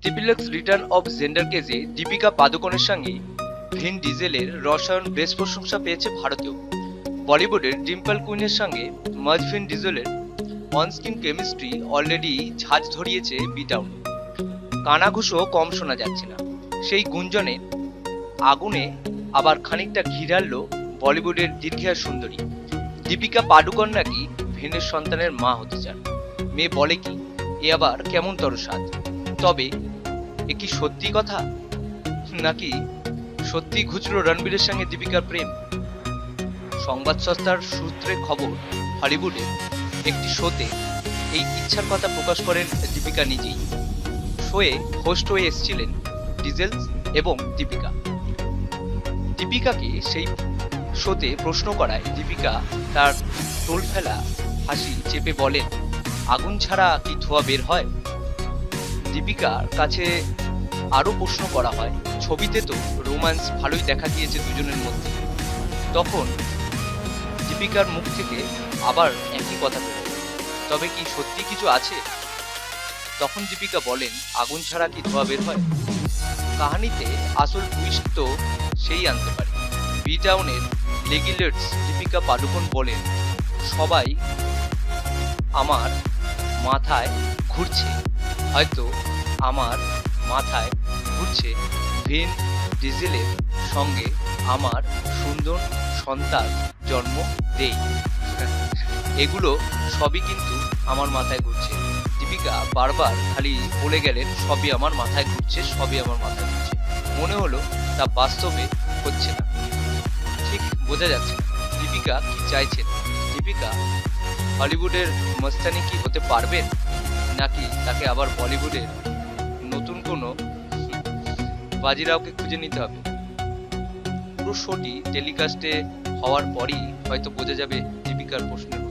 টিপিলেক্স return of gender কেজে Deepika পাদুকোনের সঙ্গে ভিন ডিজেলের রসায়ন বেশ প্রশংসা পেয়েছে ভারতেও। বলিউডের ডিম্পল কুইনের সঙ্গে ভিন ডিজেলের অনস্ক্রিন কেমিস্ট্রি অলরেডি ঝাঁজ ধরিয়েছে বিটাউন। কানাঘুষো কম শোনা যাচ্ছে না। সেই গুঞ্জনে আগুনে আবার খানিকটা ঘি ঢালল বলিউডের দীর্ঘার সুন্দরী দীপিকা পাডুকোন নাকি ভিনের সন্তানের মা হতে চান। মেয়ে বলে কি, এ আবার কেমন তর স্বাদ। তবে এ কি সত্যি কথা, নাকি সত্যি ঘুচলো রণবীরের সঙ্গে দীপিকার প্রেম? সংবাদ সংস্থার সূত্রে খবর, হলিউডে একটি শোতে এই ইচ্ছার কথা প্রকাশ করেন দীপিকা নিজেই। শোয়ে হোস্ট হয়ে এসেছিলেন ডিজেল এবং দীপিকা। দীপিকাকে সেই শোতে প্রশ্ন করায় দীপিকা তার টোল ফেলা হাসি চেপে বলেন, আগুন ছাড়া কি ধোঁয়া বের হয়? দীপিকার কাছে আরো প্রশ্ন করা হয়, ছবিতে তো রোম্যান্স ভালোই দেখা গিয়েছে দুজনের মধ্যে। তখন দীপিকার মুখ থেকে আবার একই কথা বের হলো, তবে কি সত্যি কিছু আছে? তখন দীপিকা বলেন, আগুন ছাড়া কি ধোঁয়া বের হয়? কাহিনীতে আসল টুইস্ট তো সেই আনতে পারে। বি টাউনের লেগিলেটস দীপিকা পাডুকোন বলেন, সবাই আমার মাথায় ঘুরছে, হয়তো আমার মাথায় ঘুরছে ভিন ডিজেলের সঙ্গে আমার সুন্দর সন্তান জন্ম দেই। এগুলো সবই কিন্তু আমার মাথায় ঘুরছে। দীপিকা বারবার খালি বলে গেলেন, সবই আমার মাথায় ঘুরছে, সবই আমার মাথায় ঘুরছে। মনে হলো তা বাস্তবে হচ্ছে না। ঠিক বোঝা যাচ্ছে না দীপিকা কি চাইছেন। দীপিকা হলিউডের মস্তানি কি হতে পারবেন, নাকি তাকে আবার বলিউডের নতুন কোনো বাজিরাওকে খুঁজে নিতে হবে? পুরো শোটি টেলিকাস্টে হওয়ার পরই হয়তো বোঝা যাবে দীপিকার প্রশ্নের